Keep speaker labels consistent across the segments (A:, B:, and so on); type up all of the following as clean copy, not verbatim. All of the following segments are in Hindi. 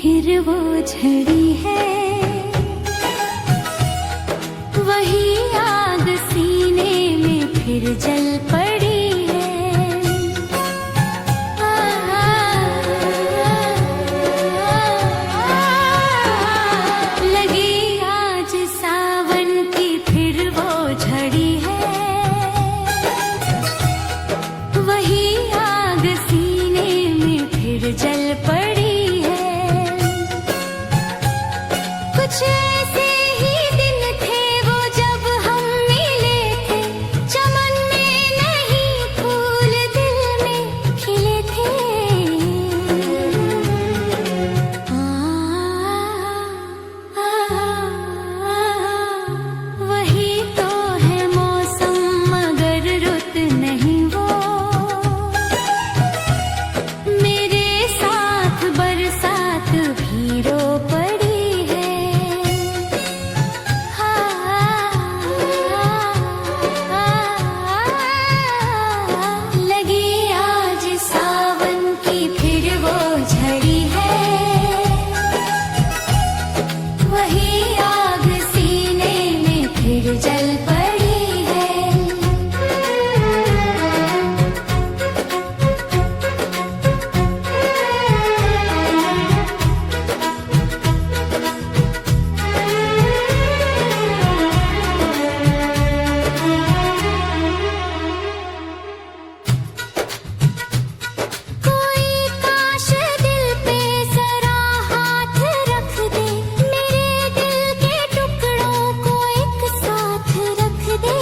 A: फिर वो झड़ी है, वही आग सीने में फिर जल पड़ी है। लगी आज सावन की फिर वो झड़ी है, वही आग सीने में फिर जल पड़ी है। कुछ ऐसे ही दिन थे वो जब हम मिले थे, चमन में नहीं फूल दिल में खिले थे। वही तो है मौसम मगर रुत नहीं वो, मेरे साथ बरसात भी रो पड़ी है। लगी आज सावन की फिर वो झड़ी है, वही आग सीने में फिर जल पड़ी है। कोई काश दिल पे जरा हाथ रख दे, मेरे दिल के टुकड़ों को एक साथ रख दे।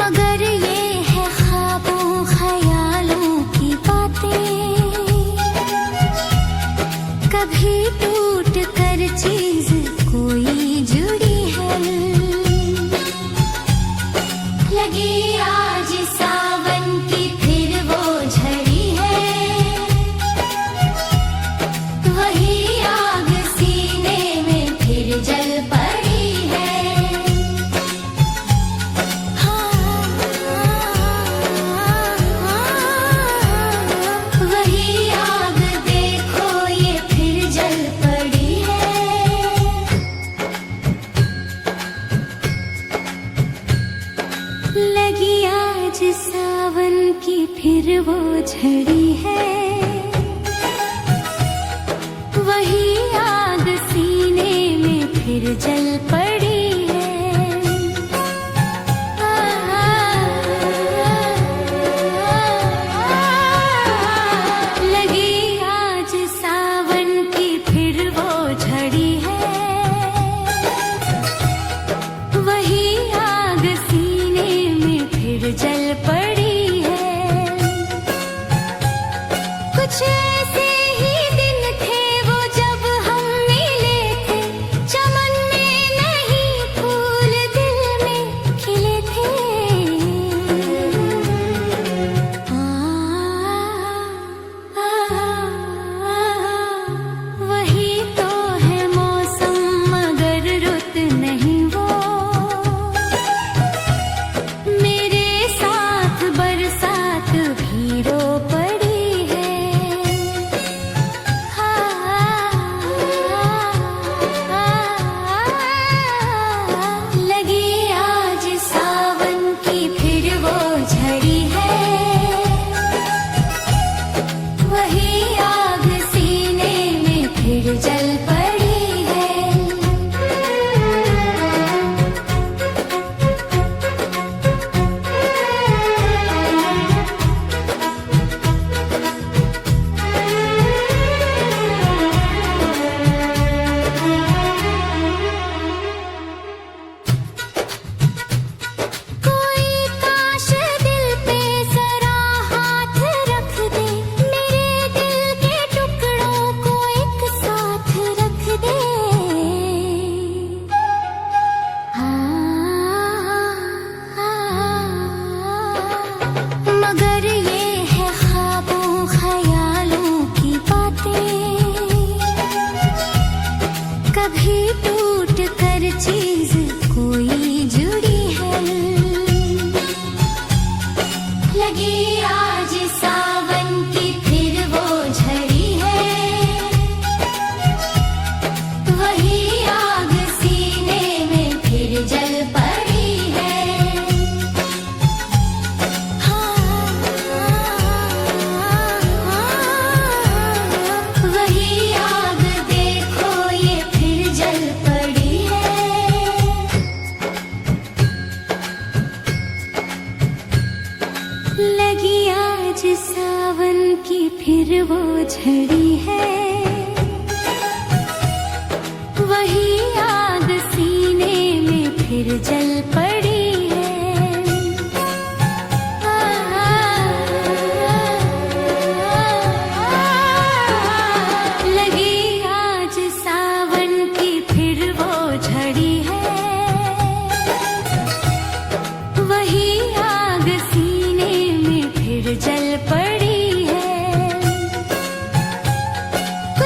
A: मगर ये है ख्वाबों ख्यालों की बातें, कभी टूट कर चीज कोई जुड़ी है। लगी आज सावन की फिर वो झड़ी है, वही आग सीने में फिर जल पड़ी है। वही आग देखो ये फिर जल पड़ी है। लगी आज सावन की फिर वो झड़ी है, वही आग सीने में फिर जल पड़ी है। लगी आज सावन की फिर वो झड़ी है, वही आग सीने में फिर जल पड़ी है। कुछ ऐसे ही दिन थे वो जब हम मिले थे, चमन में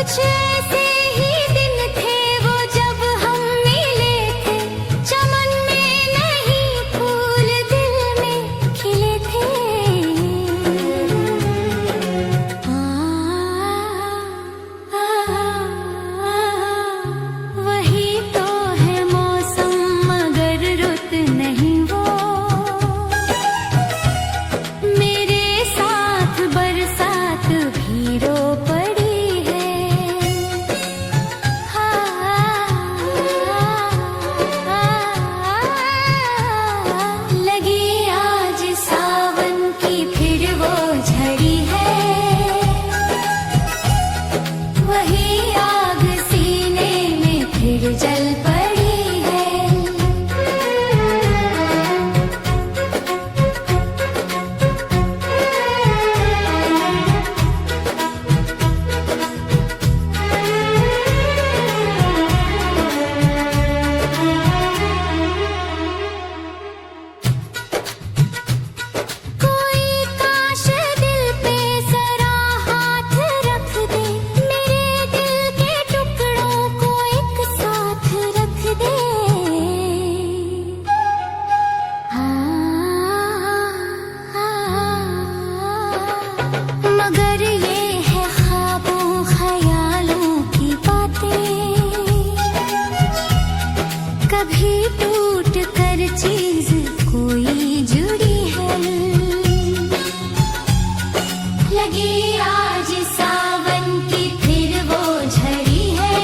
A: कुछ ऐसे ही दिन थे वो जब हम मिले थे, चमन में नहीं फूल दिल में खिले थे। वही तो है मौसम मगर रुत नहीं वो, मेरे साथ बरसात भी रो पड़ी है। लगी आज सावन की फिर वो झड़ी है, वही आग सीने में फिर जल पड़ी है। कोई काश दिल पे जरा हाथ रख दे, मेरे दिल के टुकड़ों को एक साथ रख दे। मगर ये है ख्वाबों ख्यालों की बातें, कभी टूट कर चीज कोई जुड़ी है। लगी आज सावन की फिर वो झड़ी है,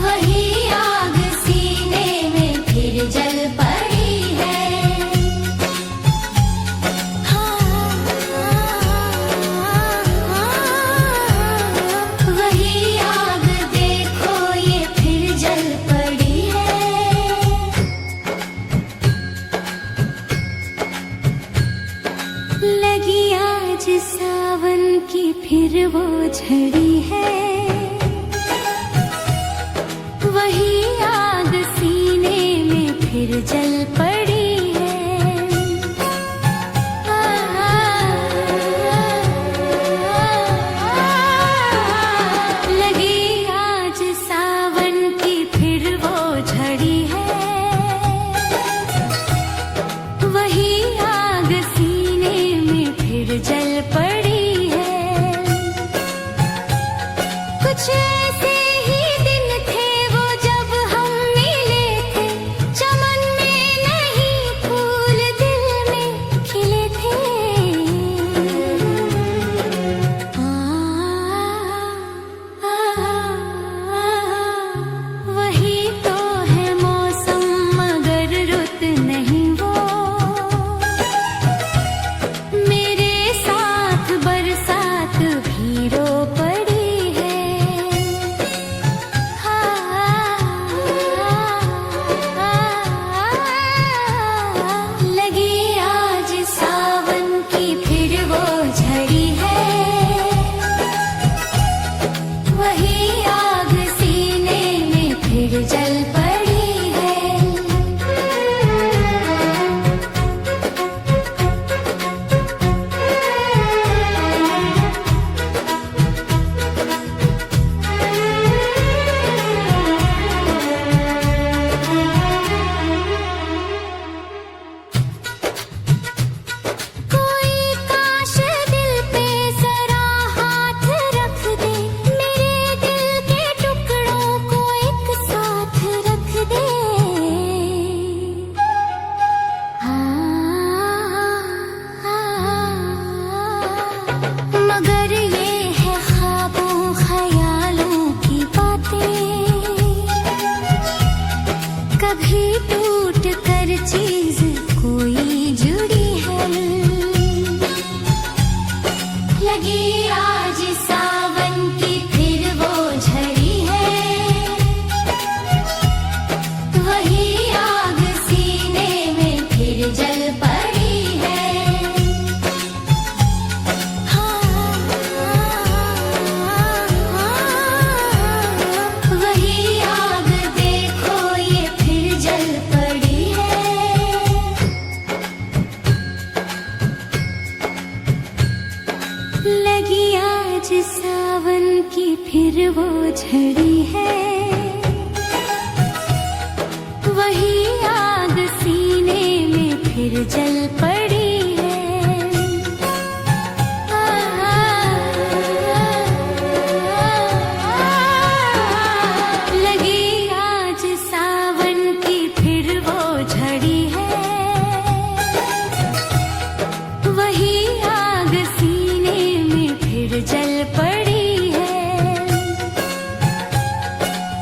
A: वही आग सीने में फिर जल पड़ी है। वही आग देखो ये फिर जल पड़ी है। लगी आज सावन की फिर वो झड़ी है, वही आग सीने में फिर जल पड़ी है। लगी आज सावन की फिर वो झड़ी है, वही आग सीने में फिर जल पड़ी है। सावन की फिर वो झड़ी है, वही आग सीने में फिर जल पड़ी है। लगी आज सावन की फिर वो झड़ी है, वही आग सीने में फिर जल पड़ी है।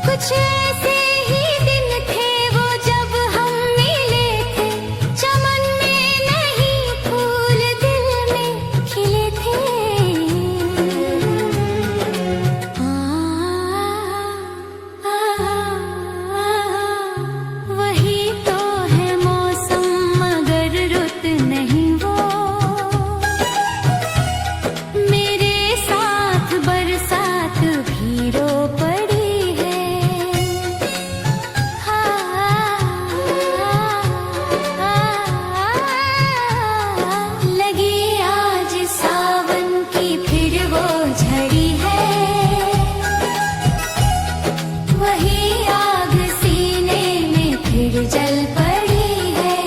A: कुछ ऐसे ही दिन थे वो जब हम मिले थे, चमन में नहीं फूल दिल में खिले थे। वही तो है मौसम मगर रुत नहीं वो, मेरे साथ बरसात भी रो पड़ी है। लगी आज सावन की फिर वो झड़ी है, वही आग सीने में फिर जल पड़ी है।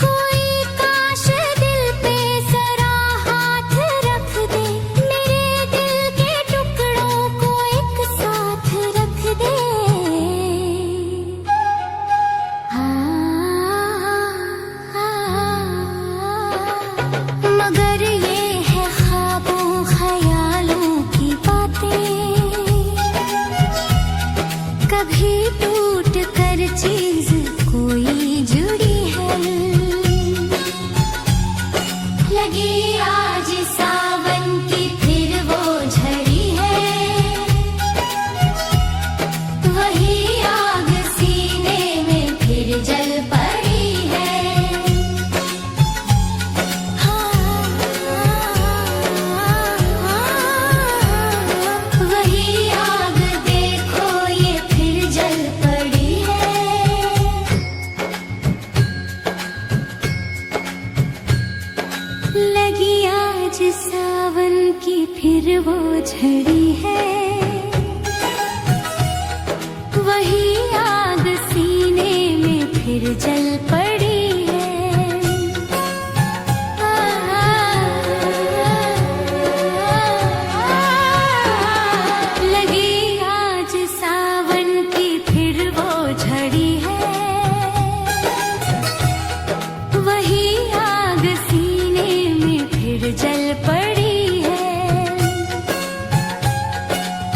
A: कोई काश दिल पे जरा हाथ रख दे, मेरे दिल के टुकड़ों को एक साथ रख दे। मगर ये है ख्वाबों ख्यालों की बातें, कभी टूट कर चीज कोई जुड़ी है। लगी आज सावन की फिर वो झड़ी है, वही आग सीने में फिर जल पड़ी है। वही आग देखो ये फिर जल पड़ी है। लगी आज सावन की फिर वो झड़ी है, वही आग सीने में फिर जल पड़ी है। लगी आज सावन की फिर वो झड़ी है, वही आग सीने में फिर जल पड़ी है।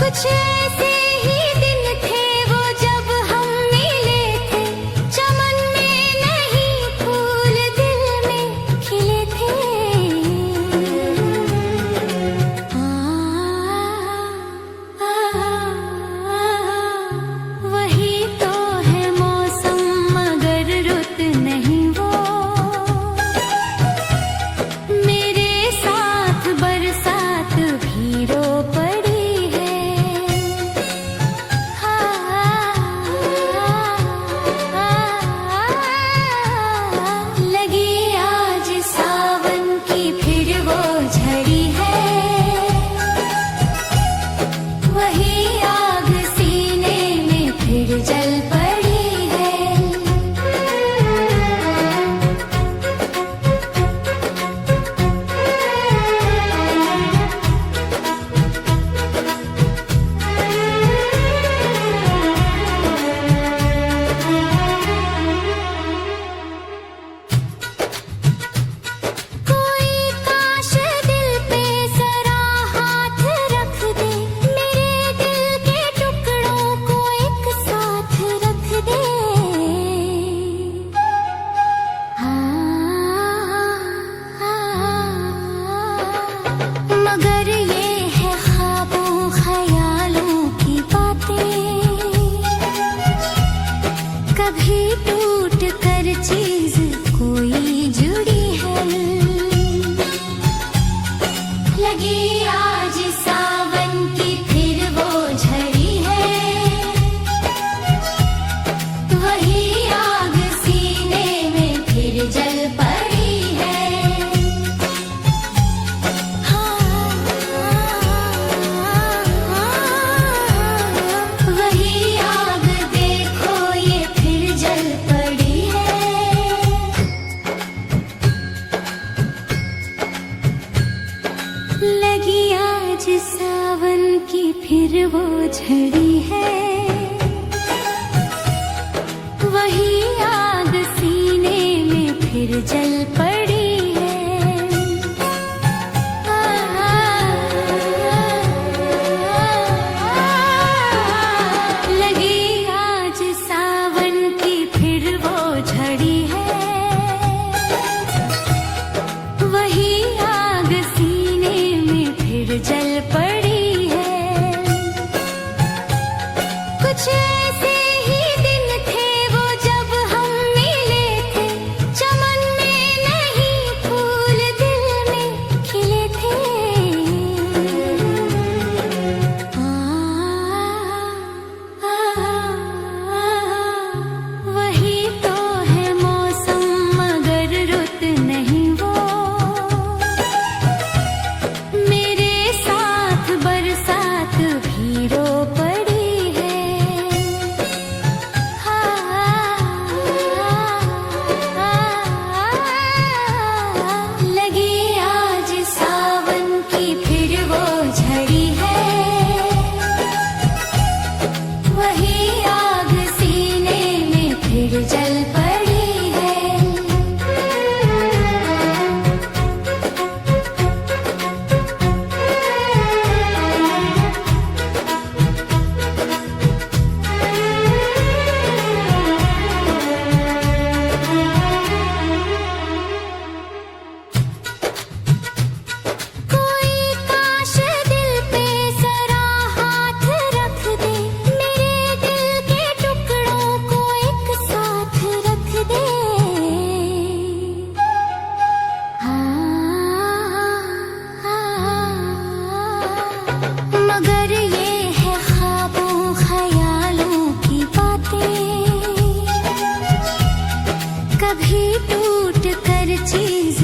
A: कुछ ऐसे ही दिन थे वो जब आज सावन की फिर वो झड़ी है, वही आग सीने में फिर जल पड़ी है। वही आग देखो ये फिर जल पड़ी है। लगी आज सावन की फिर वो झड़ी है, वही आग सीने में फिर जल पड़ी है। लगी आज सावन की फिर वो झड़ी है, वही आग सीने में फिर जल पड़ी है। कुछ ऐसे ही दिन थे वो जब हम मिले थे, चमन में नहीं फूल दिल में खिले थे। वही तो है मौसम मगर रुत नहीं वो, मेरे साथ बरसात भी रो पड़ी है। लगी आज सावन की फिर वो झड़ी है, वही आग सीने में फिर जल पड़ी है। कोई काश दिल पे जरा हाथ रख दे, मेरे दिल के टुकड़ों को एक साथ रख दे। मगर ये है ख्वाबों ख्यालों की बातें, कभी टूट कर चीज